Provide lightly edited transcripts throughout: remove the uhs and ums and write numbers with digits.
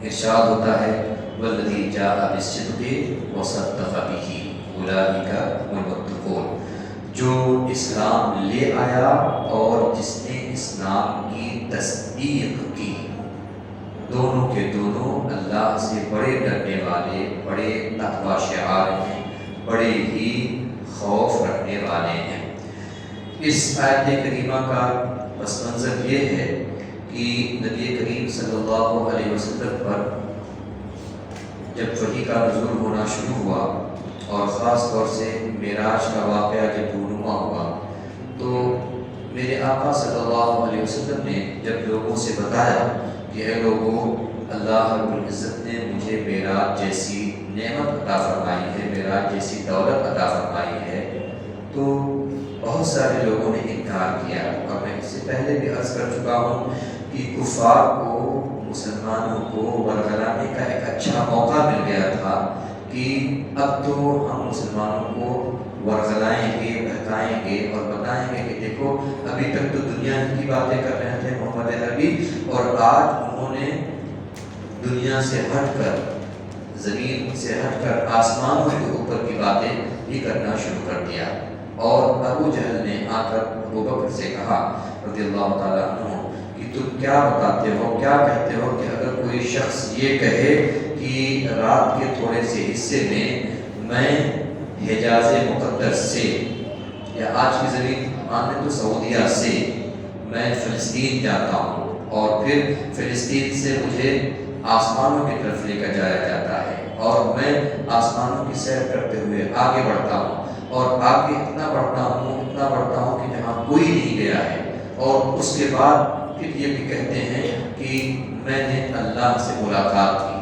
ارشاد ہوتا ہے والذی جاء بالصدق وصدق بہ اولئک هم المتقون، جو اسلام لے آیا اور جس نے اسلام کی تصدیق کی، دونوں کے دونوں اللہ سے بڑے ڈرنے والے، بڑے تقوی شعار ہیں، بڑے ہی خوف رکھنے والے ہیں۔ اس آیت کریمہ کا پس منظر یہ ہے کہ نبی کریم صلی اللہ علیہ وسلم پر جب وحی کا نزول ہونا شروع ہوا اور خاص طور سے معراج کا واقعہ جب رونما ہوا، تو میرے آقا صلی اللہ علیہ وسلم نے جب لوگوں سے بتایا کہ اے لوگوں، اللہ رب العزت نے مجھے معراج جیسی نعمت عطا فرمائی ہے، معراج جیسی دولت عطا فرمائی ہے، تو بہت سارے لوگوں نے انکار کیا۔ اور میں اس سے پہلے بھی عرض کر چکا ہوں کہ کفار کو، مسلمانوں کو ورگلانے کا ایک اچھا موقع مل گیا تھا کہ اب تو ہم مسلمانوں کو ورگلائیں گے، بہکائیں گے اور بتائیں گے کہ دیکھو ابھی تک تو دنیا کی باتیں کر رہے تھے محمد عربی، اور آج انہوں نے دنیا سے ہٹ کر، زمین سے ہٹ کر آسمانوں کے اوپر کی باتیں بھی کرنا شروع کر دیا۔ اور ابو جہل نے آ کر ابو بکر سے کہا رضی اللہ تعالیٰ عنہ کہ تم کیا بتاتے ہو، کیا کہتے ہو کہ اگر کوئی شخص یہ کہے کہ رات کے تھوڑے سے حصے میں حجاز مقدس سے، یا آج کی زمین مانیں تو سعودیہ سے، میں فلسطین جاتا ہوں اور پھر فلسطین سے مجھے آسمانوں کی طرف لے کر جایا جاتا ہے اور میں آسمانوں کی سیر کرتے ہوئے آگے بڑھتا ہوں، اور آگے اتنا بڑھتا ہوں کہ جہاں کوئی نہیں گیا ہے، اور اس کے بعد پھر یہ بھی کہتے ہیں کہ میں نے اللہ سے ملاقات کی۔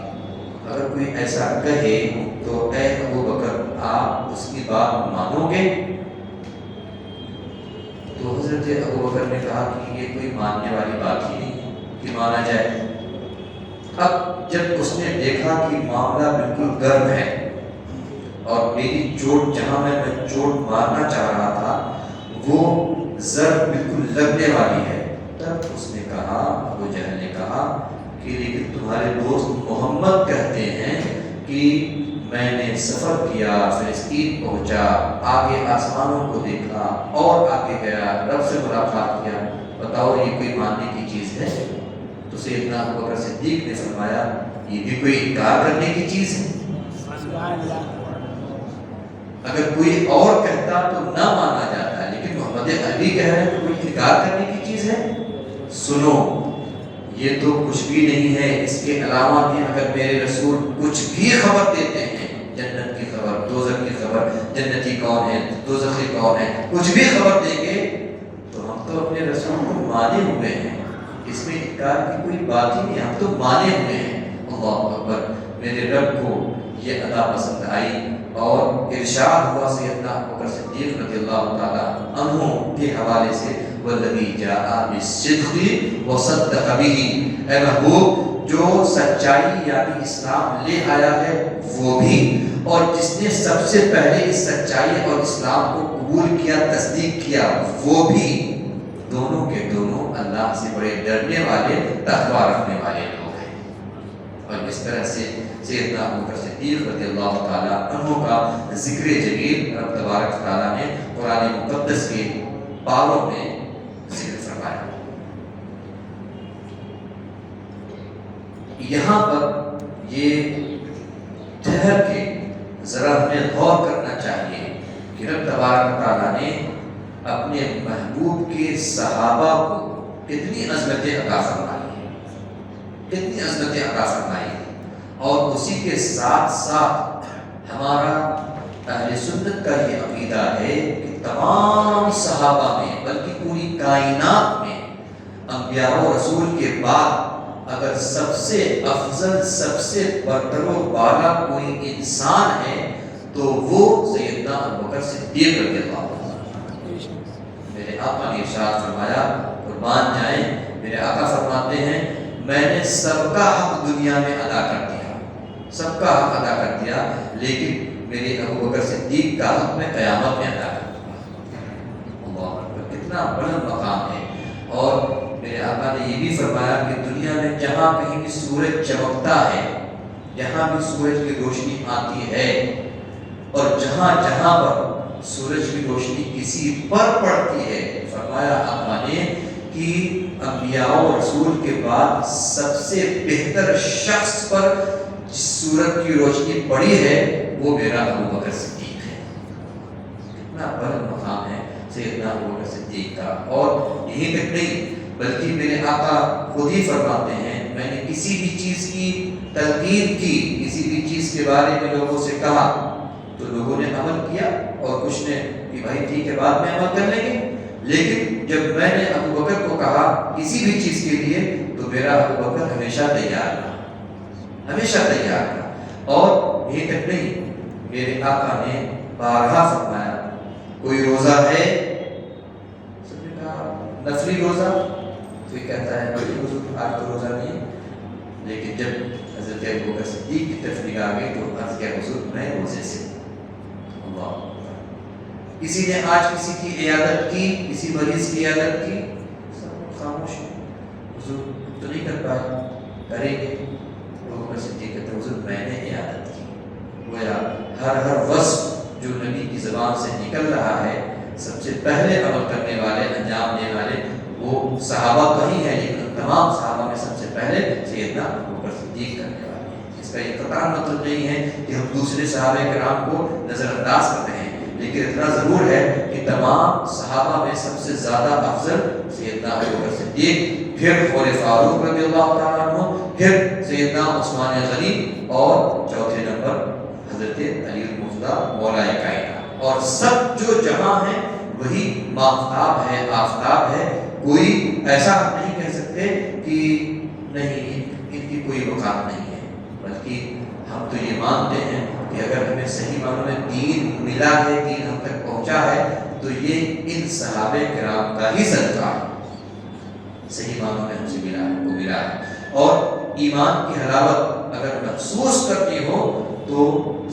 اگر کوئی ایسا کہے تو اے ابو بکر، آپ اس کی بات مانو گے؟ تو حضرت ابو بکر نے کہا کہ یہ کوئی ماننے والی بات ہی نہیں کہ مانا جائے۔ اب جب اس نے دیکھا کہ معاملہ بالکل گرم ہے اور میری چوٹ، جہاں میں چوٹ مارنا چاہ رہا تھا وہ ضرب بالکل لگنے والی ہے، تب اس نے کہا، ابو جہل نے کہا کہ لیکن تمہارے دوست محمد کہتے ہیں کہ میں نے سفر کیا، فلسطین پہنچا، آگے آسمانوں کو دیکھا اور آگے گیا، رب سے ملاقات کیا، بتاؤ یہ کوئی ماننے کی چیز ہے؟ تو سیدنا ابو بکر صدیق نے فرمایا یہ بھی کوئی انکار کرنے کی چیز ہے؟ اگر کوئی اور کہتا تو نہ مانا جاتا، لیکن محمد عربی کہہ رہے ہیں تو کوئی انکار کرنے کی چیز ہے؟ سنو، یہ تو کچھ بھی نہیں ہے، اس کے علاوہ بھی اگر میرے رسول کچھ بھی خبر دیتے ہیں، جنت کی خبر، دوزخ کی خبر، جنتی کون ہے، دوزخی کون ہے، کچھ بھی خبر دیں گے تو ہم تو اپنے رسول کو مانے ہوئے ہیں، اس میں انکار کی کوئی بات ہی نہیں، ہم تو مانے ہوئے ہیں۔ اللہ اکبر، میرے رب کو یہ ادا پسند آئی اور ارشاد ہوا سیدنا ابوبکر صدیق رضی اللہ تعالیٰ عنہ کے حوالے سے والذی جاء بالصدق وصدق بہ، اے محبوب جو سچائی یعنی اسلام لے آیا ہے وہ بھی، اور جس نے سب سے پہلے اس سچائی اور اسلام کو قبول کیا، تصدیق کیا، وہ بھی، دونوں کے دونوں اللہ سے بڑے ڈرنے والے، تقوی رکھنے والے لوگ ہیں۔ اور اس طرح سے سیدنا ابوبکر صدیق رضی اللہ تعالیٰ عنہ کا ذکر جلیل رب تبارک تعالیٰ نے قرآن مقدس کے بابوں میں ذکر فرمایا۔ یہاں پر یہ ٹھہر کے ذرا ہمیں غور کرنا چاہیے کہ رب تبارک تعالیٰ نے اپنے محبوب کے صحابہ کو کتنی عظمتیں عطا فرمائی ہیں، کتنی عظمتیں عطا فرمائی ہیں، اور اسی کے ساتھ ساتھ ہمارا اہل سنت کا یہ عقیدہ ہے کہ تمام صحابہ میں بلکہ پوری کائنات میں انبیاء و رسول کے بعد اگر سب سے افضل، سب سے برتر و بالا کوئی انسان ہے تو وہ سیدنا ابوبکر صدیق رضی اللہ عنہ۔ میرے آقا نے ارشاد فرمایا، قربان جائیں، میرے آقا فرماتے ہیں میں نے سب کا حق دنیا میں ادا کر دیا، سب کا حق ادا کر دیا، لیکن میرے ابوبکر صدیق کا حق میں قیامت میں ادا کر دیا۔ اللہ اکبر، کتنا بلند مقام ہے۔ اور میرے آقا نے یہ بھی فرمایا کہ دنیا دنیا میں جہاں کہیں بھی سورج چمکتا ہے، جہاں بھی سورج کی روشنی آتی ہے، اور جہاں جہاں پر سورج کی روشنی کسی پر پڑتی ہے، فرمایا آقا نے کہ انبیاء و رسول کے بعد سب سے بہتر شخص پر جس سورج کی روشنی پڑی ہے وہ میرا ابو بکر صدیق ہے۔ کتنا بلند مقام ہے سیدنا ابو بکر صدیق کا۔ اور یہی تک نہیں بلکہ میرے آقا خود ہی فرماتے ہیں میں نے کسی بھی چیز کی تلقین کی، کسی بھی چیز کے بارے میں لوگوں سے کہا تو لوگوں نے عمل کیا اور کچھ نے کہ بھائی ٹھیک ہے بعد میں عمل کر لیں گے، لیکن جب میں نے ابو بکر کو کہا کسی بھی چیز کے لیے تو میرا ابو بکر ہمیشہ تیار رہا، ہمیشہ تیار رہا۔ اور یہ تک نہیں میرے آقا نے بارہا فرمایا کوئی روزہ ہے، سب نے کہا نفلی روزہ، کوئی کہتا ہے نفلی روزہ آج تو روزہ نہیں، لیکن جب حضرت ابو بکر صدیق کی طرف نگاہ گئی تو عرض کیا حضور میں روزے سے۔ اللہ، کسی نے آج کسی کی عیادت کی، کسی مریض کی عیادت کی، سب خاموش ہے، حضور تو نہیں کر پائے، کریں گے؟ ابو بکر صدیق کہتے ہیں حضور میں نے عیادت کی۔ گویا ہر وصف جو نبی کی زبان سے نکل رہا ہے سب سے پہلے عمل کرنے والے، انجام دینے والے وہ صحابہ تو ہی ہیں، لیکن تمام صحابہ میں سب سے پہلے سیدنا ابو بکر صدیق کرنے والے ہیں۔ اس کا یہ قطعاً مطلب نہیں ہے کہ ہم دوسرے صحابہ کرام کو نظر انداز کرتے ہیں، لیکن اتنا ضرور ہے کہ تمام صحابہ میں سب سے زیادہ افضل سیدنا ابو بکر صدیق، پھر خلیفہ فاروق رضی اللہ تعالیٰ عنہ، پھر سیدنا عثمان غنی، اور چوتھے نمبر حضرت علی المرتضیٰ مولا کائنات۔ اور سب جو جہاں ہیں وہی مافتاب ہے، آفتاب ہے۔ کوئی ایسا نہیں کہہ سکتے کہ نہیں ان کی کوئی وقات نہیں ہے، بلکہ ہم تو یہ مانتے ہیں کہ اگر ہمیں صحیح معنوں میں دین ملا ہے، دین ہم تک پہنچا ہے تو یہ ان صحابہ کرام کا ہی صدقہ ہے، صحیح معنوں میں ہم سے ملا ہے، وہ ملا ہے۔ اور ایمان کی حلاوت اگر محسوس کرتی ہو تو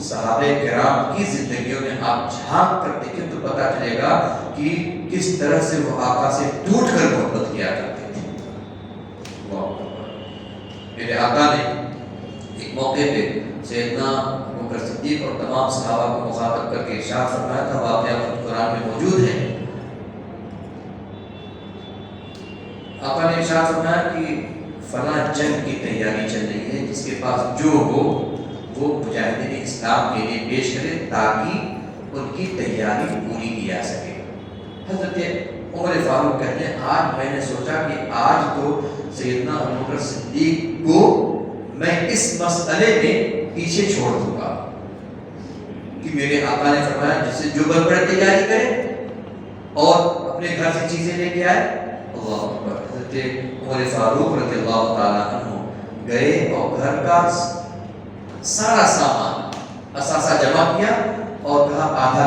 صحابہ کرام کی زندگیوں میں آپ جھانک کر دیکھیں تو پتہ چلے گا کہ کس طرح سے وہ آقا سے ٹوٹ کر محبت کیا کرتے تھے۔ میرے آقا نے ایک موقع پہ سیدنا ابو بکر صدیق اور تمام صحابہ کو مخاطب کر کے ارشاد فرمایا تھا، واقعہ قرآن میں موجود ہے۔ آقا نے ارشاد فرمایا کہ فلاں جنگ کی تیاری چل رہی ہے، جس کے پاس جو ہو وہ مجاہدین اسلام کے لیے پیش کرے تاکہ ان کی تیاری پوری کی جا سکے۔ حضرت عمر فاروق کہتے ہیں آج میں نے سوچا کہ آج تو سیدنا ابو بکر صدیق کو میں اس مسئلے میں پیچھے چھوڑ دوں گا کہ میرے آقا نے فرمایا جس سے جو بن پڑے تیاری کرے اور اپنے گھر سے چیزیں لے کے آئے۔ اللہ اکبر۔ حضرت عمر فاروق رضی اللہ تعالیٰ عنہ گئے اور گھر کا سارا سامان اثاثہ جمع کیا اور کہا آدھا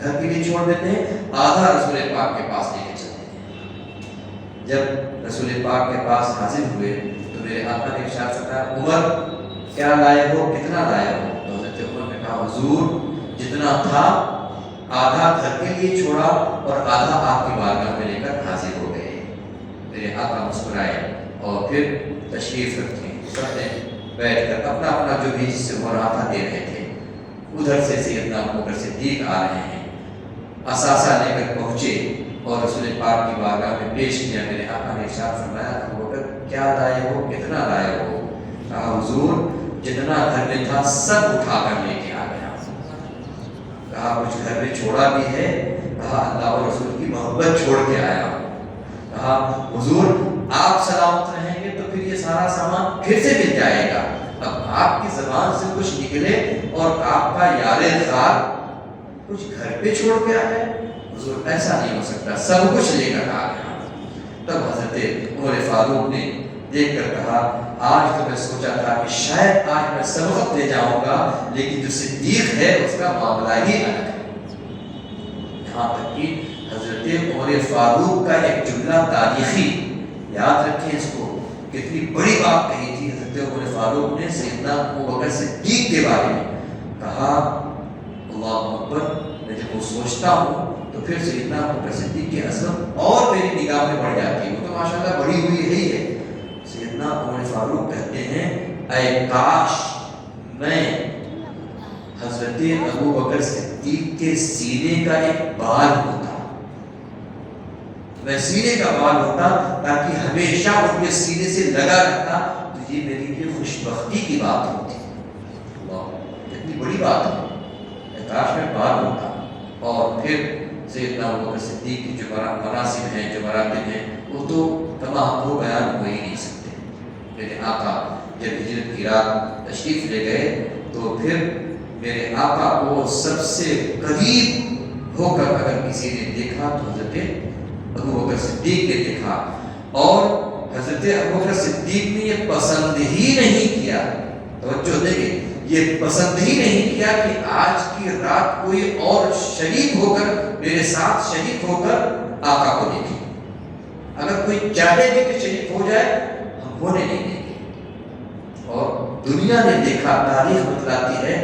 گھر کے لیے چھوڑ دیتے ہیں، آدھا رسول پاک کے پاس لے کے چلتے ہیں۔ جب رسول پاک کے پاس حاضر ہوئے تو میرے آقا نے ارشاد فرمایا عمر کیا لائے ہو، کتنا لائے ہو؟ تو حضرت عمر نے کہا حضور جتنا تھا آدھا گھر کے لیے چھوڑا اور آدھا آپ کی بارگاہ میں لے کر حاضر ہو گئے۔ میرے آقا مسکرائے اور پھر تشریف رکھے، سب نے بیٹھ کر اپنا اپنا جو بھی جس سے ہو رہا تھا دے رہے تھے۔ ادھر سے سیدنا ابو بکر صدیق آ رہے ہیں، اثاثہ لے کر پہنچے اور رسول پاک کی بارگاہ میں پیش کیا۔ میرے آقا نے ارشاد فرمایا ابو بکر کیا لائے ہو، کتنا لائے ہو؟ کہا حضور جتنا گھر میں تھا سب اٹھا کر لے کے آ گیا۔ کہا کچھ گھر میں چھوڑا بھی ہے؟ کہا اللہ و رسول کی محبت چھوڑ کے آیا ہوں۔ کہا حضور آپ سلامت رہیں گے تو پھر یہ سارا سامان پھر سے مل جائے گا، اب آپ کی زبان سے کچھ نکلے اور آپ کا یار خار کچھ گھر پہ چھوڑ کے آئے؟ حضور ایسا نہیں ہو سکتا، سب کچھ لے کر آ گیا۔ تب حضرت عمر فاروق نے دیکھ کر کہا آج تو میں سوچا تھا کہ شاید آج میں سبقت لے جاؤں گا، لیکن جو صدیق ہے اس کا معاملہ ہی الگ ہے۔ یہاں تک کہ حضرت عمر فاروق کا ایک جملہ تاریخی، یاد رکھیں اس کو، کتنی بڑی بات کہی تھی حضرت عمر فاروق نے سیدنا ابو بکر صدیق کے بارے میں۔ کہا اللہ اکبر، میں جب وہ سوچتا ہوں تو پھر سیدنا ابو بکر صدیق کی عظمت اور میری نگاہ میں بڑھ جاتی ہے۔ وہ تو ماشاءاللہ بڑی ہوئی ہی ہے، سیدنا سیدنا عمر فاروق کہتے ہیں اے کاش میں حضرت ابو بکر صدیق کے سینے کا ایک بال ہوتا، میں سینے کا بال ہوتا تاکہ ہمیشہ ان کے سینے سے لگا رہتا، تو یہ میری لیے خوش بختی کی بات ہوتی۔ اللہ اتنی بڑی بات ہے، کاش میں بال ہوتا۔ اور پھر سیدنا ابو بکر صدیق کی جو مناصب ہیں، جو مراتب ہیں، وہ تو تمام کو بیان ہو ہی نہیں سکتے۔ میرے آقا جب ہجرت کی رات تشریف لے گئے تو پھر میرے آقا کو سب سے قریب ہو کر اگر کسی نے دیکھا تو حضرت ابو بکر صدیق نے دیکھا، اور حضرت ابو بکر صدیق نے یہ پسند ہی نہیں کیا، توجہ دیں گے، یہ پسند ہی نہیں کیا کہ آج کی رات کوئی اور شریک ہو کر میرے ساتھ شریک ہو کر آقا کو دیکھے۔ اگر کوئی چاہے بھی کہ شریک ہو جائے ہم ہونے نہیں دیں گے۔ اور دنیا نے دیکھا، تاریخ بتلاتی ہے،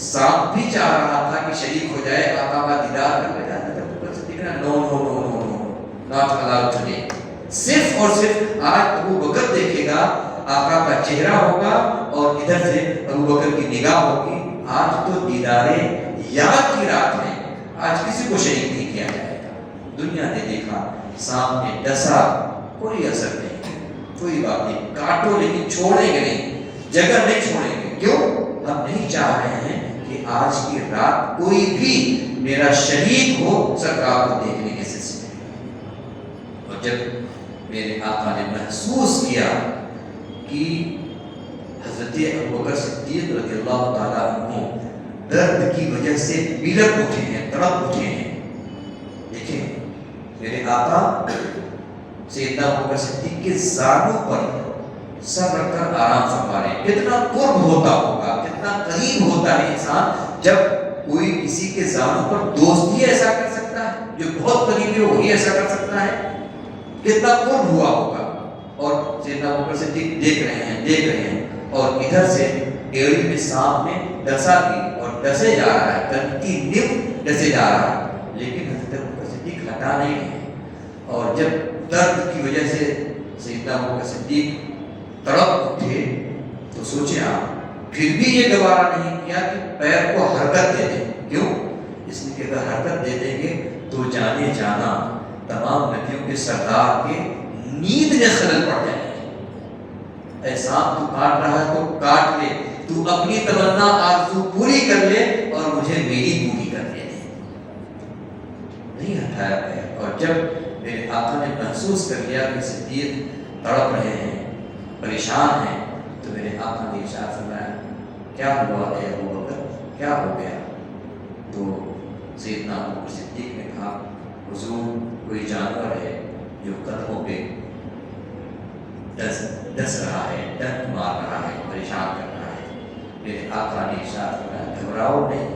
سانپ بھی چاہ رہا تھا کہ شریک ہو جائے، آقا کا دیدار کر لے جاتا تھا، نو نو نو نو نو ناٹ الاؤڈ ٹوڈے۔ صرف اور صرف آج ابو بکر دیکھے گا، آقا کا چہرہ ہوگا اور ادھر سے ابو بکر کی نگاہ ہوگی۔ آج تو دیدار یاد کی رات ہے، آج کسی کو شریک نہیں کیا جائے گا۔ دنیا نے دیکھا، سامنے ڈسا، کوئی اثر نہیں، کوئی بات نہیں، کاٹو لیکن چھوڑیں گے نہیں، جگہ نہیں چھوڑیں گے۔ کیوں؟ ہم نہیں چاہ رہے ہیں کہ آج کی رات کوئی بھی میرا شریک ہو سرکار کو دیکھنے کے سلسلے میں۔ اور جب میرے آقا نے محسوس کیا کہ حضرت ابوبکر صدیق رضی اللہ تعالیٰ عنہ درد کی وجہ سے بلک اٹھے ہیں، تڑپ اٹھے ہیں، دیکھیں میرے آقا سیدنا ابوبکر صدیق کے زانوں پر سر رکھ کر آرام فرما رہے ہیں۔ کتنا قرب ہوتا ہوگا، کتنا قریب ہوتا ہے انسان جب کوئی کسی کے زانوں پر، دوست ہی ایسا کر سکتا ہے، جو بہت قریبی ہو وہی ایسا کر سکتا ہے، کتنا قرب ہوا ہوگا۔ اور سیدنا ابوبکر صدیق دیکھ رہے ہیں اور ادھر سے ایڑی میں سانپ میں ڈسا بھی اور ڈسے جا رہا ہے، کنٹینیو ڈسے جا رہا ہے، لیکن حضرت ابوبکر صدیق ہٹا نہیں ہے۔ اور جب درد کی وجہ سے سیدنا ابوبکر صدیق تڑپ اٹھے تو سوچے آپ، پھر بھی یہ گوارا نہیں کیا کہ پیر کو حرکت دے دیں۔ کیوں؟ اس لیے کہ اگر حرکت دے دیں گے تو جانے جانا تمام نبیوں کے سردار کے نیند میں خلل پڑ جائے گی۔ اے سانپ تو کاٹ رہا ہے تو کاٹ لے، تو اپنی تمنا آرزو پوری کر لے اور مجھے میری پوری کر دے۔ نہیں ہٹایا پیر۔ اور جب میرے آقا نے محسوس کر لیا کہ صدیق تڑپ رہے ہیں، پریشان ہیں، تو میرے آقا نے ارشاد فرمایا کیا ہوا اے ابوبکر، کیا ہو گیا؟ تو سیدنا ابوبکر صدیق نے کہا حضور کوئی جانور ہے جو قدموں پہ ڈس رہا ہے، ڈنک مار رہا ہے، پریشان کر رہا ہے۔ میرے آقا نے ارشاد فرمایا گھبراؤ نہیں،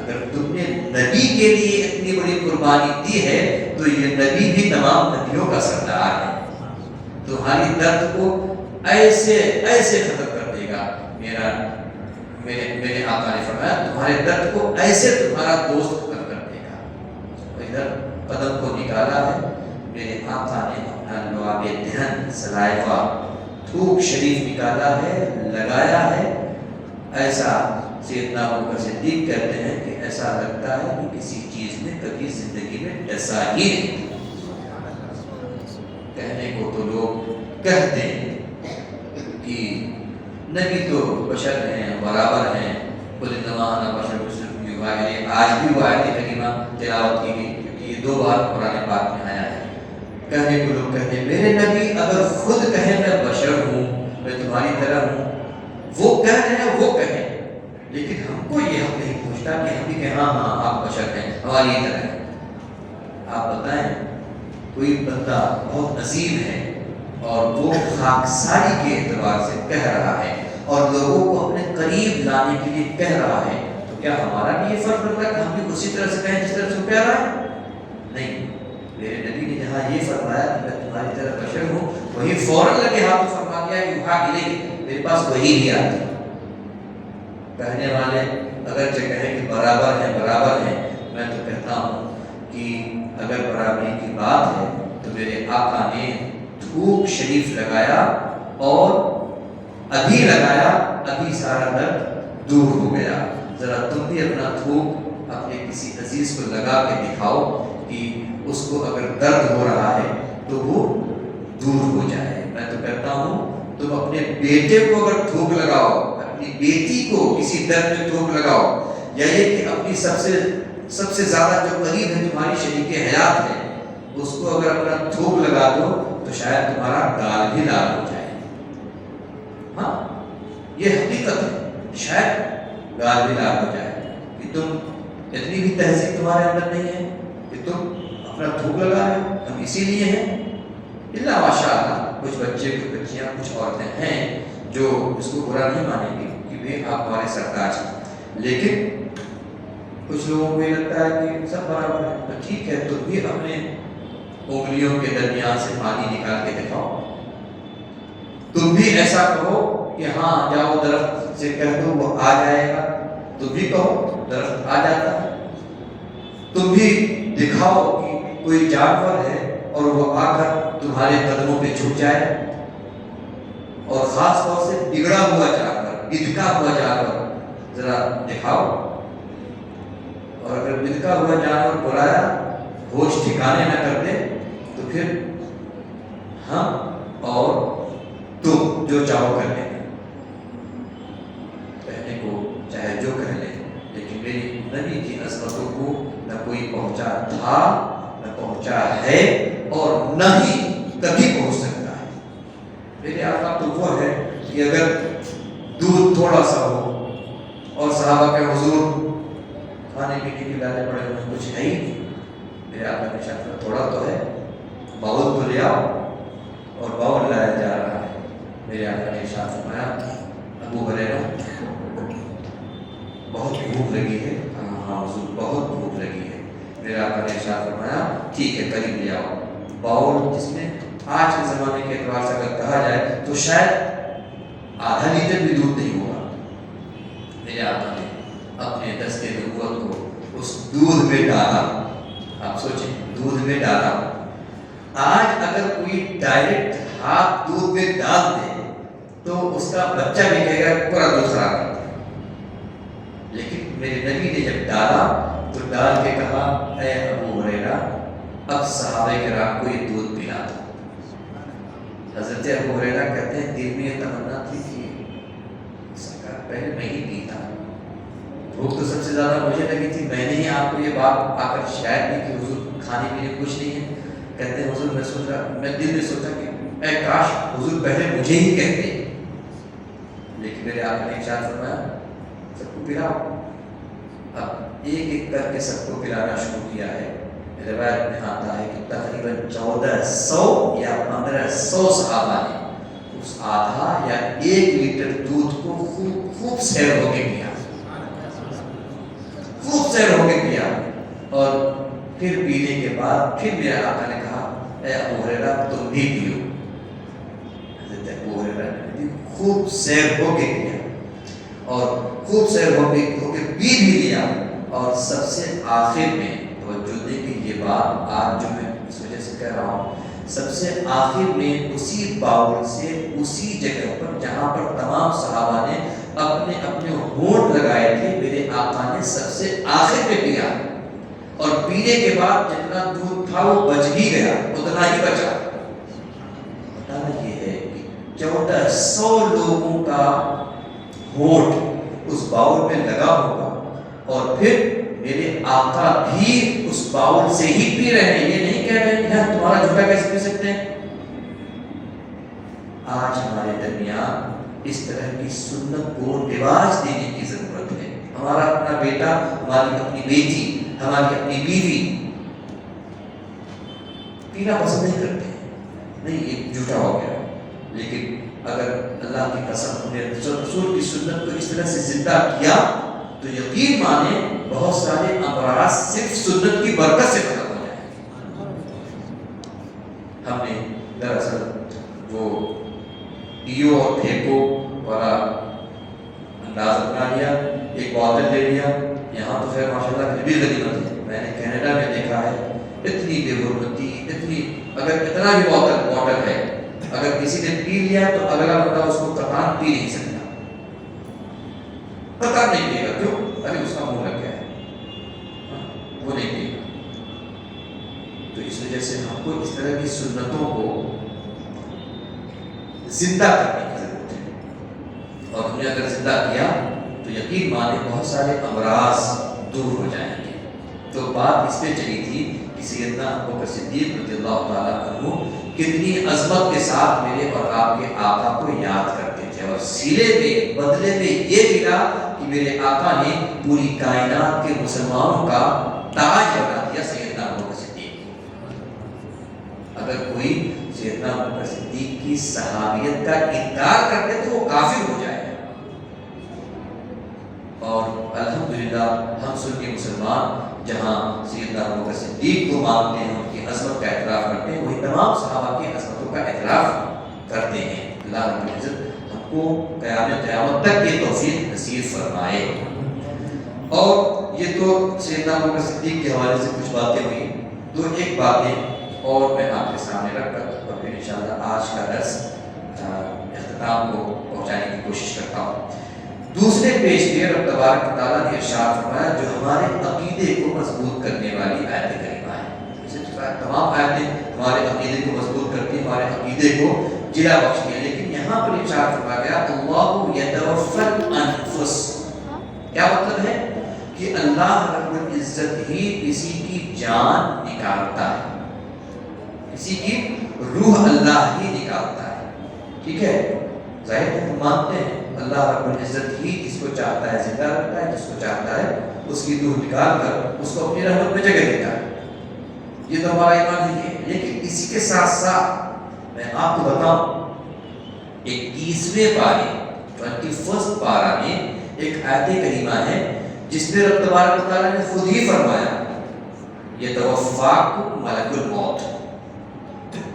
اگر تم نے نبی کے لیے اتنی بڑی قربانی دی ہے تو یہ نبی بھی تمام نبیوں کا سردار ہے، تمہاری درد کو ایسے ایسے ختم کر دے گا۔ میرے آقا نے فرمایا تمہارے درد کو ایسے تمہارا دوست ختم کر دے گا۔ ادھر قدم کو نکالا ہے، میرے آقا نے اپنا لعاب دہن سلائفہ تھوک شریف نکالا ہے، لگایا ہے، ایسا سیدنا ابوبکر صدیق کہتے ہیں کہ ایسا لگتا ہے کہ کسی چیز نے کبھی زندگی میں ڈسا ہی نہیں۔ کہنے کو تو لوگ کہتے ہیں کہ نبی تو بشر ہیں، برابر ہیں، قل انما انا بشر مثلکم یوحی الی، آج بھی وہ آیت کریمہ تلاوت کی گئی کیونکہ یہ 2 بار قرآن پاک میں آیا ہے۔ کہنے کو لوگ کہتے ہیں میرے نبی اگر خود کہیں میں بشر ہوں، میں تمہاری طرح ہوں، وہ کہہ رہے ہیں وہ کہیں، لیکن ہم کو یہ حق نہیں پوچھتا کہ ہم بھی کہیں ہاں ہاں آپ بشر ہیں، ہماری طرح ہیں۔ آپ بتائیں کوئی بندہ بہت عظیم ہے اور وہ خاکساری کے اعتبار سے کہہ رہا ہے اور لوگوں کو اپنے قریب لانے کے لیے کہہ رہا ہے، تو کیا ہمارا بھی یہ فرض بنتا ہے کہ ہم بھی اسی طرح سے کہیں جس طرح سے وہ کہہ رہا ہے؟ نہیں، میرے نبی نے جہاں یہ فرمایا کہ میں تمہاری طرح بشر ہوں، وہی فوراً لگے ہاتھوں فرما دیا یوحی الیہ، میرے پاس وہی نہیں آتی۔ کہنے والے اگرچہ کہیں کہ برابر ہیں، میں تو کہتا ہوں کہ اگر برابری کی بات ہے تو میرے آقا نے تھوک شریف لگایا اور ابھی لگایا ابھی سارا درد دور ہو گیا۔ ذرا تم بھی اپنا تھوک اپنے کسی عزیز کو لگا کے دکھاؤ کہ اس کو اگر درد ہو رہا ہے تو وہ دور ہو جائے۔ میں تو کہتا ہوں تم اپنے بیٹے کو اگر تھوک لگاؤ، اپنی بیٹی کو کسی درد میں تھوک لگاؤ، یا یہ کہ اپنی سب سے زیادہ جو قریب ہے تمہاری شریک حیات ہے اس کو اگر اپنا تھوک لگا دو تو شاید تمہارا گال بھی لال ہو جائے۔ ہاں یہ حقیقت ہے، شاید گال بھی لال ہو جائے کہ تم اتنی بھی تہذیب تمہارے اندر نہیں ہے کہ تم اپنا تھوک لگا رہے ہو۔ ہم اسی لیے ہیں، اللہ ماشاء اللہ کچھ بچے کچھ بچیاں کچھ عورتیں ہیں جو اس کو برا نہیں مانیں گی کہ بھئی آپ ہمارے سرتاج ہیں، لیکن کچھ لوگوں کو یہ لگتا ہے کہ سب برابر ہے۔ تو ٹھیک ہے، تم بھی اپنے انگلیوں کے درمیان سے پانی نکال کے دکھاؤ، تم بھی ایسا کہو کہ ہاں جاؤ درخت سے کہہ دو وہ آ جائے گا، تم بھی کہو درخت آ جاتا ہے۔ تم بھی دکھاؤ کہ کوئی جانور ہے اور وہ آ کر تمہارے قدموں پہ جھک جائے، اور خاص طور سے بگڑا ہوا جانور، بدکا ہوا جانور ذرا دکھاؤ۔ اور اگر بدکا ہوا جانور بلایا ہوش ٹھکانے نہ کر دے تو پھر ہم اور تم جو چاہو کر لیں، کہنے کو چاہے جو کہہ لیں، لیکن میری نبی کی عظمتوں کو نہ کوئی پہنچا تھا نہ پہنچا ہے اور نہ ہی کبھی پہنچ سکتا ہے۔ میرے آقا تو وہ ہے کہ اگر دودھ تھوڑا سا ہو اور صحابہ کے حضور کھانے پینے کے لانے پڑے ہوئے کچھ ہے ہی نہیں، میرے آقا نے شاید تھوڑا تو ہے، باؤل تو لے آؤ، اور باؤل لایا جا رہا ہے۔ میرے آقا نے ارشاد فرمایا ابو ہریرہ بہت بھوک لگی ہے، ہاں حضور بہت بھوک لگی ہے۔ میرے آقا نے ارشاد فرمایا ٹھیک ہے قریب لے آؤ باؤل، جس میں آج کے زمانے کے اعتبار سے اگر کہا جائے تو شاید آدھا لیٹر بھی دودھ نہیں ہوگا۔ میرے آقا نے اپنے دست نبوت کو اس دودھ میں ڈالا، آپ سوچیں دودھ میں ڈالا۔ آج اگر کوئی ڈائریکٹ ہاتھ دودھ میں ڈال دے تو اس کا بچہ بھی کہے گا پورا دودھ خراب کر دیا، لیکن میرے نبی نے جب ڈالا تو ڈال کے کہا اے ابو ہریرہ اب صحابہ کرام کو یہ دودھ پلا دو۔ حضرت ابو ہریرہ کہتے ہیں دل میں یہ تمنا تھی کہ سرکار پہلے میں ہی پیتا، بھوک تو سب سے زیادہ مجھے لگی تھی، میں نے ہی آپ کو یہ بات آ کر شاید بھی کہ حضور کھانے پینے کچھ نہیں ہے۔ کہتے ہیں حضور میں دل میں سوچا کہ اے کاش حضور پہلے مجھے ہی کہتے، لیکن میرے آقا نے ارشاد فرمایا سب کو پلاؤ۔ اب ایک ایک کر کے سب کو پلانا شروع کیا ہے۔ روایت میں آتا ہے کہ تقریباً 1400 یا 1500 صحابہ نے اس آدھا یا 1 لیٹر دودھ کو خوب سیر ہو کے پیا، خوب سیر ہو کے پیا، اور پھر پینے کے بعد پھر میرے آقا نے کہا اے ابو ہریرہ تم بھی پیو۔ حضرت ابو ہریرہ نے بھی خوب سیر ہو کے پیا اور خوب سیر ہو کے پی بھی لیا، اور سب سے آخر میں توجہ دیں کہ یہ بات آج جو میں اس وجہ سے کہہ رہا ہوں، سب سے آخر میں اسی باؤل سے اسی جگہ پر جہاں پر تمام صحابہ نے اپنے اپنے ہونٹ لگائے تھے، میرے آقا نے سب سے آخر میں پیا، اور پینے کے بعد جتنا دودھ تھا وہ بچ ہی گیا، اتنا ہی بچا۔ بتانا یہ ہے کہ 1400 لوگوں کا ہونٹ اس باؤل میں لگا ہوگا، اور پھر میرے آقا بھی اس باؤل سے ہی پی رہے ہیں، یہ نہیں کہہ رہے کہ تمہارا جھوٹا کیسے پی سکتے ہیں۔ آج ہمارے درمیان اس طرح کی سنت کو رواج دینے کی ضرورت ہے۔ ہمارا اپنا بیٹا، ہماری اپنی بیٹی، ہماری اپنی بیوی پینا پسند نہیں کرتے، نہیں یہ جھوٹا ہو گیا، لیکن اگر اللہ کی قسم نے رسول کی سنت کو اس طرح سے زندہ کیا تو یقین مانے بہت سارے امراض صرف سنت کی برکت سے ختم ہو جائیں۔ ہم نے دراصل وہ پیو اور پھینکو والا انداز اپنا لیا، ایک بوتل لے لیا، یہاں تو خیر ماشاءاللہ پھر بھی غنیمت ہے، میں نے کینیڈا میں دیکھا ہے اتنی بے حرمتی، اتنی اگر اتنا بھی بوتل ہے اگر کسی نے پی لیا تو اگلا بندہ اس کو قطعاً پی نہیں سکتا، قطعاً نہیں پیے گا، کیوں؟ ارے اس کا منہ لگ گیا ہے، وہ نہیں پیے گا۔ تو اس وجہ سے ہم کو اس طرح کی سنتوں کو زندہ کرنے کی ضرورت ہے، اور ہم نے اگر زندہ کیا تو یقین مانے بہت سارے امراض دور ہو جائیں گے۔ تو بات اس پہ چلی تھی کہ سیدنا ابوبکر صدیق رضی اللہ تعالیٰ عنہ کتنی عظمت کے ساتھ میرے اور آپ کے آقا کو یاد کرتے تھے، اور سیرے میں بدلے میں یہ ملا کہ میرے آقا نے پوری کائنات کے مسلمانوں کا تاج بنا دیا سیدنا ابوبکر صدیق۔ اگر کوئی سیدنا ابوبکر صدیق کی صحابیت کا انکار کر دے تو وہ کافر ہو جائے گا، اور الحمدللہ ہم سنی مسلمان جہاں سیدنا ابوبکر صدیق کو مانتے ہیں، ان کی عظمت کا اعتراف کرتے ہیں، وہی تمام صحابہ کی عظمتوں کا اعتراف کرتے ہیں۔ اللہ رب العزت ہم کو قیامت تک یہ توفیق نصیب فرمائے۔ اور یہ تو سیدنا ابوبکر صدیق کے حوالے سے کچھ باتیں ہوئی، تو ایک باتیں اور میں آپ کے سامنے رکھ کر اور پھر انشاءاللہ آج کا درس اختتام کو پہنچانے کی کوشش کرتا ہوں۔ دوسرے پیج میں رب تبارک و تعالیٰ نے ارشاد فرمایا جو ہمارے عقیدے کو مضبوط کرنے والی آیت کریمہ ہے۔ اسے تمام آیتیں ہمارے عقیدے کو مضبوط کرتی ہیں، ہمارے عقیدے کو جلا بخشتی ہیں، لیکن یہاں پر ارشاد فرمایا گیا اللہ یتوفی الانفس۔ کیا مطلب ہے؟ کہ اللہ رب العزت ہی کسی کی جان نکالتا ہے، کسی کی روح اللہ ہی نکالتا ہے، ٹھیک ہے؟ ظاہر ہے ہم مانتے ہیں اللہ رب العزت ہی جس کو چاہتا ہے زندہ رکھتا ہے، جس کو چاہتا ہے اس کی روح نکال کر اس کو اپنی رحمت میں جگہ دیتا ہے، یہ تو ہمارا ایمان ہی ہے۔ لیکن اسی کے ساتھ ساتھ میں آپ کو بتاؤں 21ویں پارے 21 پارہ میں ایک آیت کریمہ ہے جس میں رب تبارک و تعالیٰ نے خود ہی فرمایا یتوفاکم ملک الموت،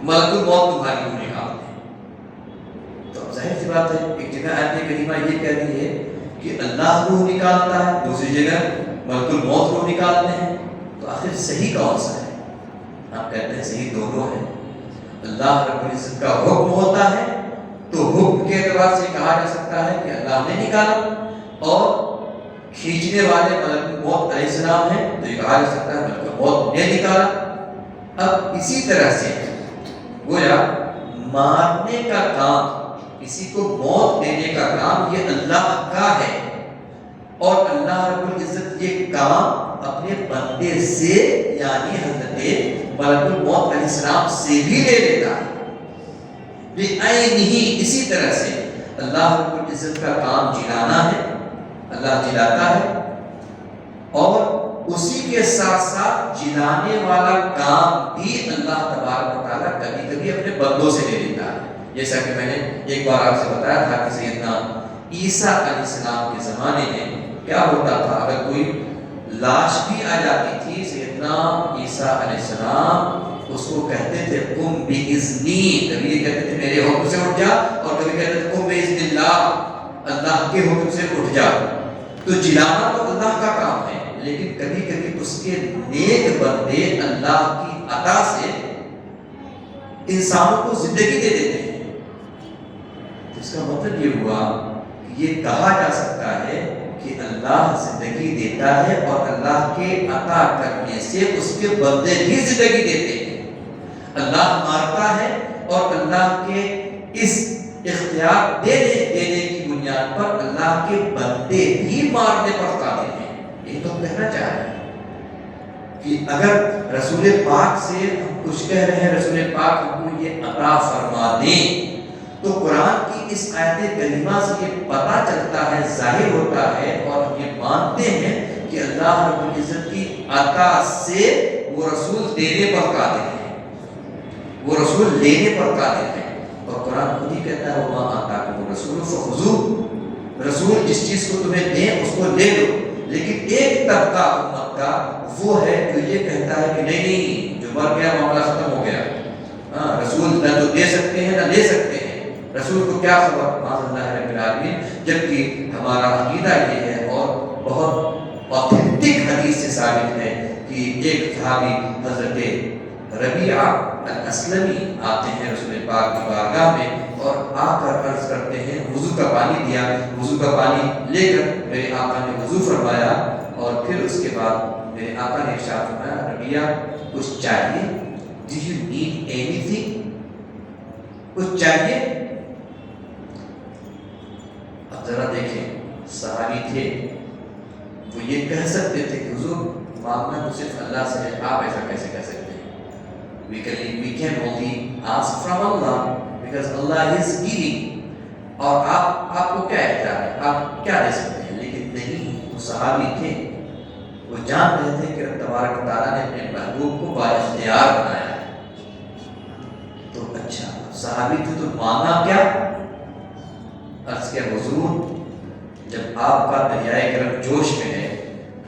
ملک الموت تمہاری روح نکالتے ہیں۔ تو ظاہر سی بات ہے ایک جگہ آیت کریمہ یہ کہہ رہی ہے کہ اللہ روح نکالتا ہے، دوسری جگہ ملک الموت روح نکالتے ہیں، تو آخر صحیح کون سا ہے؟ آپ کہتے ہیں صحیح دونوں ہے۔ اللہ رب العزت کا حکم ہوتا ہے تو حکم کے اعتبار سے کہا جا سکتا ہے کہ اللہ نے نکالا، اور کھینچنے والے ملک الموت علیہ السلام ہیں تو یہ کہا جا سکتا ہے ملک الموت نے نکالا۔ اب اسی طرح سے گویا مارنے کا کام، کسی کو موت دینے کا کام یہ اللہ کا ہے، اور اللہ رب العزت یہ کام اپنے بندے سے یعنی حضرت ملک الموت علیہ السلام سے بھی لے لیتا ہے۔ بعینہ، اسی طرح سے اللہ رب العزت کا کام جلانا ہے، اللہ جلاتا ہے، اور اسی کے ساتھ ساتھ جلانے والا کام بھی اللہ تبارک و تعالیٰ کبھی کبھی اپنے بندوں سے لے لیتا ہے۔ جیسا کہ میں نے ایک بار آپ سے بتایا تھا کہ سیدنا عیسیٰ علیہ السلام کے زمانے میں کیا ہوتا تھا، اگر کوئی لاش بھی آ جاتی تھی سیدنا عیسیٰ علیہ السلام اس کو کہتے تھے قم باذنی، کبھی یہ کہتے تھے میرے حکم سے اٹھ جا، اور کبھی کہتے تھے قم باذن اللہ، اللہ کے حکم سے اٹھ جا۔ تو جلانا تو اللہ کا کام ہے، لیکن کبھی کبھی اس کے نیک بندے اللہ کی عطا سے انسانوں کو زندگی دے دیتے ہیں۔ اس کا مطلب یہ ہوا کہ یہ کہا جا سکتا ہے کہ اللہ زندگی دیتا ہے، اور اللہ کے عطا کرنے سے اس کے بندے بھی زندگی دیتے ہیں۔ اللہ مارتا ہے، اور اللہ کے اس اختیار دینے کی بنیاد پر اللہ کے بندے بھی مارنے پر قادر ہیں۔ یہ تو کہنا چاہ رہے ہیں کہ اگر رسول پاک سے ہم کچھ کہہ رہے ہیں، رسول پاک ہم کو یہ عطا فرما دیں، تو قرآن کی اس آیت کریمہ سے یہ پتہ چلتا ہے، ظاہر ہوتا ہے، اور ہم یہ مانتے ہیں کہ اللہ رب العزت کی عطا سے وہ رسول دینے پر قادر ہے، وہ رسول لینے پر قادر ہے۔ اور قرآن خود ہی کہتا ہے وَمَا آتَاكُمُ الرَّسُولُ فَخُذُوهُ، رسول جس چیز کو تمہیں دیں اس کو لے لو۔ لیکن ایک طبقہ امت کا وہ ہے جو یہ کہتا ہے کہ نہیں جو مر گیا معاملہ ختم ہو گیا، رسول نہ تو دے سکتے ہیں نہ لے سکتے ہیں، رسول کو کیا خبر، معاذ اللہ رب العالمین۔ جبکہ ہمارا عقیدہ یہ ہے، اور بہت اوتھینٹک حدیث سے ثابت ہے کہ ایک صحابی حضرت ربیعہ الاسلمی آتے ہیں رسول پاک کی بارگاہ میں اور آ کر عرض کرتے ہیں، وضو کا پانی دیا، وضو کا پانی لے کر میرے آقا نے وضو فرمایا اور پھر اس کے بعد میرے آقا نے ارشاد فرمایا، ربیہ کچھ چاہیے؟ Do you need anything؟ کچھ چاہیے؟ اب ذرا دیکھیں، صحابی تھے، وہ یہ کہہ سکتے تھے کہ حضور مانگنا تو صرف اللہ سے ہے، آپ ایسا کیسے کہہ سکتے ہیں؟ We can only ask from Allah because Allah is giving. اور آپ کو کیا اختیار ہے، آپ کیا دے سکتے ہیں؟ لیکن نہیں، وہ صحابی تھے، وہ جان رہے تھے کہ رب تبارک و تعالیٰ نے اپنے محبوب کو بااختیار بنایا ہے۔ تو اچھا صحابی تھے تو مانگا کیا؟ عرض کیا حضور جب آپ کا دریائے کرم جوش میں ہے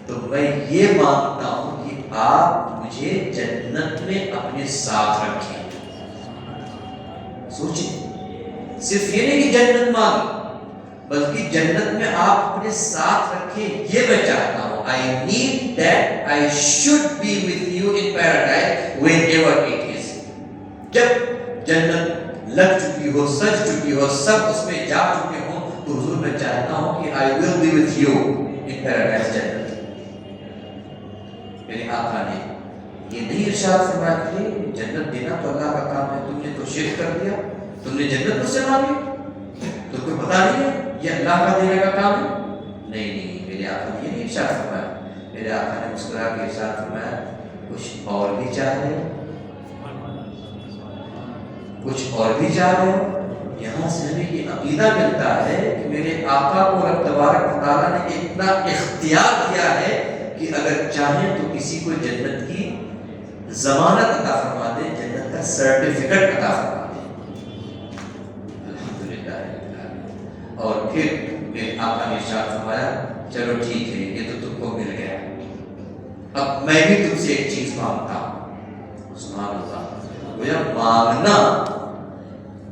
تو میں یہ مانگتا ہوں کہ آپ مجھے جنت میں اپنے ساتھ رکھیں۔ سوچیں، صرف یہ نہیں کہ جنت مانگیں بلکہ جنت میں آپ اپنے ساتھ رکھیں، یہ میں چاہتا ہوں۔ I need that I should be with you in paradise whenever it is۔ جب جنت لگ چکی ہو، سج چکی ہو، سب اس میں جا چکے ہوں تو حضور میں چاہتا ہوں کہ I will be with you in paradise، جنت۔ میرے آقا نے یہ نہیں ارشاد فرمایا کہ جنت دینا تو اللہ کا کام ہے، تم نے تو شرک کر دیا، تم نے جنت مجھ سے مانگی، تو کوئی پتا نہیں ہے یہ اللہ کا دینے کا کام ہے؟ نہیں، میرے آقا نے یہ نہیں ارشاد فرمایا۔ میرے آقا نے مسکرا کے ارشاد فرمایا، کچھ اور بھی چاہ رہے ہو؟ کچھ اور بھی چاہ رہے ہو؟ یہاں سے ہمیں یہ عقیدہ ملتا ہے کہ میرے آقا کو رب تبارک و تعالیٰ نے اتنا اختیار دیا ہے کہ اگر چاہیں تو کسی کو جنت کی ضمانت عطا فرما دے، جنت کا سرٹیفکیٹ عطا فرما دے۔ الحمدللہ۔ اور پھر میرے آقا نے ارشاد فرمایا، چلو ٹھیک ہے، یہ تو تم کو مل گیا، اب میں بھی تم سے ایک چیز مانگتا ہوں۔ سبحان اللہ، گویا مانگنا،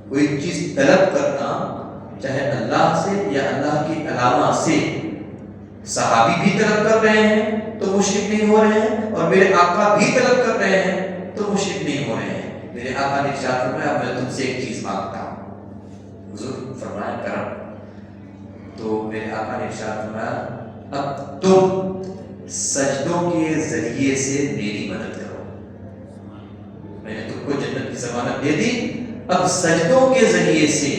کوئی چیز طلب کرنا، چاہے اللہ سے یا اللہ کی علامہ سے، صحابی بھی طلب کر رہے ہیں تو مشرک نہیں ہو رہے ہیں، اور میرے آقا بھی طلب کر رہے ہیں تو مشرک نہیں ہو رہے ہیں۔ میرے آقا نے ارشاد فرمایا، میں تم سے ایک چیز مانگتا ہوں۔ حضور فرمایا کرم۔ تو میرے آقا نے ارشاد فرمایا، اب تم سجدوں کے ذریعے سے میری مدد کرو۔ میں نے تم کو جنت کی ضمانت دے دی، اب سجدوں کے ذریعے سے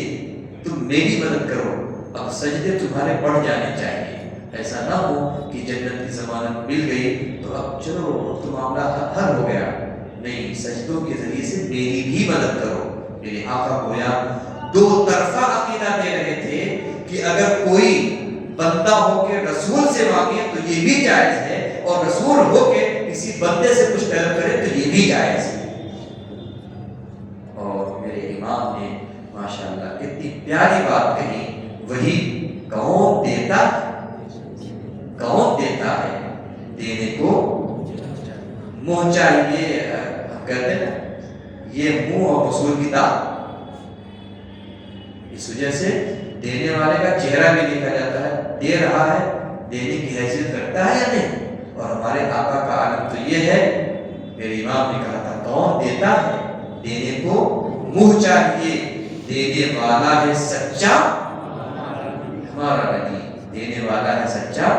تم میری مدد کرو۔ اب سجدے تمہارے بڑھ جانے چاہیے، ایسا نہ ہو کہ جنت کی ضمانت مل گئی تو اب چلو تو معاملہ حل ہو گیا۔ نہیں، سجدوں کے ذریعے سے میری بھی مدد کرو۔ میرے آقا گویا دو طرفہ عقیدہ دے رہے تھے کہ اگر کوئی بندہ ہو کے رسول سے مانگے تو یہ بھی جائز ہے، اور رسول ہو کے کسی بندے سے کچھ طلب کرے تو یہ بھی جائز ہے۔ اور میرے امام نے ماشاءاللہ اتنی پیاری بات کہی، وہی کون دیتا ہے، دینے کو منہ چاہیے، ہم کہتے ہیں یہ منہ اور وصول کی داد، اس وجہ سے دینے والے کا چہرہ بھی دیکھا جاتا ہے، دے رہا ہے، دینے کی حیثیت رکھتا ہے یا نہیں۔ اور ہمارے آقا کا عالم تو یہ ہے، میرے امام نے کہا تھا کون دیتا ہے، دینے کو منہ چاہیے، دینے والا ہے سچا ہمارا نبی، دینے والا ہے سچا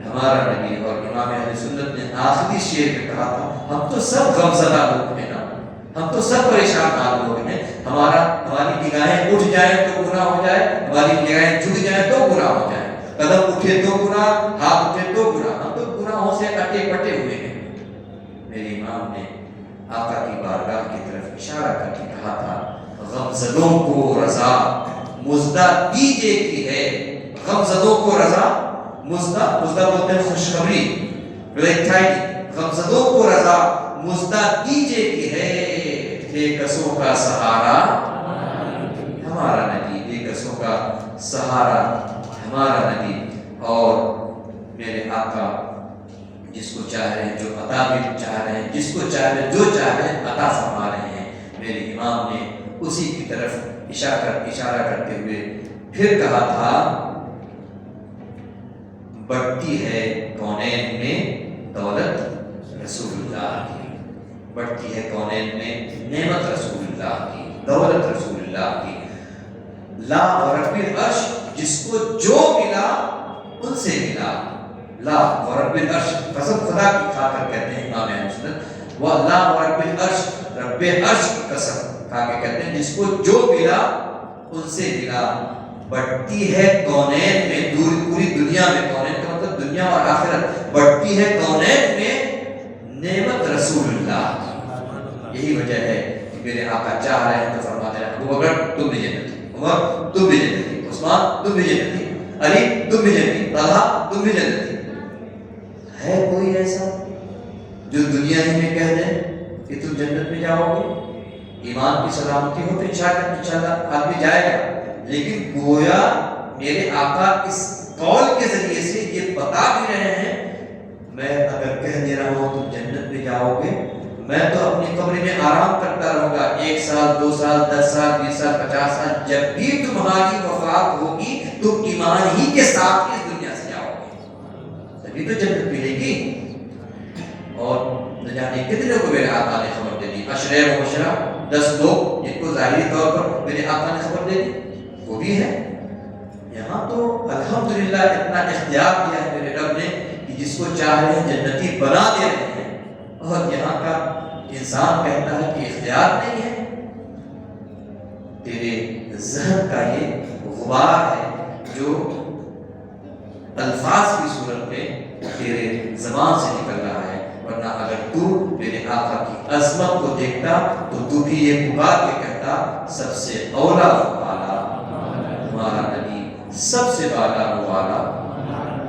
ہمارا نبی۔ اور امام اہل سنت نے آخری شعر میں کہا تھا، ہم تو سب غمزدہ لوگ ہیں نا، ہم تو سب پریشان حال لوگ ہیں، ہماری نگاہیں اٹھ جائیں تو گناہ ہو جائے، ہماری نگاہیں جھک جائیں تو گناہ ہو جائے، قدم اٹھے تو گناہ، ہاتھ اٹھے تو گناہ، ہم تو گناہوں سے اٹے پٹے ہوئے ہیں۔ میرے امام نے آقا کی بارگاہ کی طرف اشارہ کر کے کہا تھا، غمزدوں کو رضا مزدہ دیجے کی ہے، غمزدوں کو رضا، مزدہ بولتے ہیں خوشخبری، غمزدوں کو رضا مزدہ دیجے کی ہے، بے کسوں کا سہارا ہمارا نبی، بے کسوں کا سہارا ہمارا نبی۔ اور میرے آقا جس کو چاہ رہے ہیں، جو عطا بھی چاہ رہے ہیں، جس کو چاہ رہے ہیں، جو چاہ رہے ہیں عطا فرما رہے ہیں۔ میرے امام نے اسی کی طرف اشارہ کرتے ہوئے پھر کہا تھا، بڑھتی ہے کونین میں دولت رسول اللہ کی، بڑھتی ہے کونین میں نعمت رسول اللہ کی، دولت رسول اللہ کی. لا ورب العرش، جس کو جو ملا ان سے ملا. لا ورب العرش، قسم خدا کی کھا کر کہتے ہیں امام اہل سنت، وہ لا ورب العرش، رب عرش کی قسم کھا کے کہتے ہیں جس کو جو ملا ان سے ملا. بڑھتی ہے کونین میں، پوری دنیا میں، کونین کا مطلب دنیا اور آخرت، بڑھتی ہے کونین میں نعمت رسول اللہ. یہی وجہ ہے کہ میرے آقا چاہ رہے ہیں تو فرماتے ہیں ابو بکر تم بھی جنتی، عمر تم بھی جنتی، عثمان تم بھی جنتی، علی تم بھی جنتی، طلحہ تم بھی جنتی. ہے کوئی ایسا جو دنیا ہی میں کہہ دے کہ تم جنت میں جاؤ گے؟ ایمان کی سلامتی ہو تو انشاءاللہ آدمی جائے گا، لیکن گویا میرے آقا اس قول کے ذریعے سے یہ بتا بھی رہے ہیں میں اگر کہہ دے رہا ہوں تم جنت میں جاؤ گے، میں تو اپنی قبر میں آرام کرتا رہوں گا 1 سال 2 سال 10 سال 20 سال 50 سال، جب بھی تمہاری وفات ہوگی تم ایمان ہی کے ساتھ اس دنیا سے جاؤ گے، تبھی تو جنت ملے گی. اور نہ جانے کتنے کو میرے آقا نے خبر دے دی، عشرہ مبشرہ 10 لوگ جن کو ظاہری طور پر میرے آقا نے خبر دے دی وہ بھی ہے. یہاں تو الحمدللہ اتنا اختیار دیا ہے میرے رب نے کہ جس کو چاہ رہے ہیں جنتی بنا دے رہے ہیں، اور یہاں کا انسان کہتا ہے کہ اختیار نہیں ہے. تیرے ذہن کا یہ غبار ہے جو الفاظ کی صورت میں تیرے زبان سے نکل رہا ہے، ورنہ اگر تو میرے آقا کی عظمت کو دیکھتا تو تو بھی یہ پکار کے کہتا سب سے اولا والا ہمارا نبی، سب سے بالا والا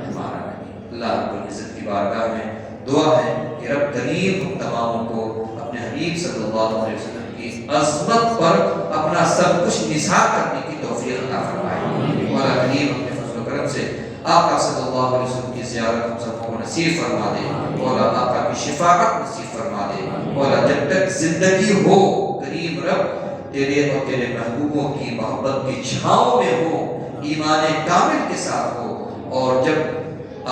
ہمارا نبی. اللہ رب العزت کی بارگاہ میں دعا ہے کہ رب کریم ہم تمام کو اپنے حبیب صلی اللہ علیہ وسلم کی عظمت پر اپنا سب کچھ نثار کرنے کی توفیق عطا فرمائے. مولا کریم اپنے فضل و کرم سے آقا صلی اللہ علیہ وسلم کی زیارت ہم سب کو نصیب فرما دے. مولا آقا کی شفاعت نصیب فرما دے. مولا جب تک زندگی ہو کریم رب تیرے اور تیرے محبوبوں کی محبت کی چھاؤں میں ہو، ایمان کامل کے ساتھ ہو، اور جب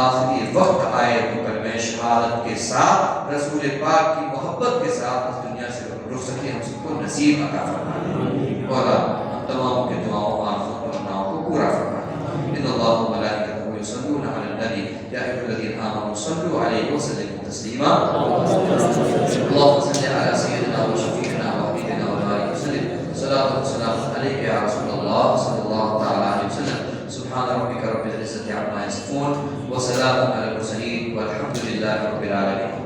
آخری وقت آئے تو کلمہ شہادت کے ساتھ رسول پاک کی محبت کے ساتھ اس دنیا سے رخصتی ہم سب کو نصیب عطا فرما دے. مولا ہم تمام کے دعاؤں آرزوں اور امناؤں کو پورا فرما دے. ان اللہ و ملائکتہ یصلون علی النبی یا ایھا الذین آمنوا صلوا علیہ وسلموا تسلیما. اللهم صل علی سیدنا و شفیعنا و حبیبنا و بارک وسلم. صلاۃ و سلام علیک یا رسول اللہ صلی اللہ تعالی علیہ وسلم. سبحان ربک رب العزة عما یصفون وسلام علی المرسلین والحمد للہ رب العالمین.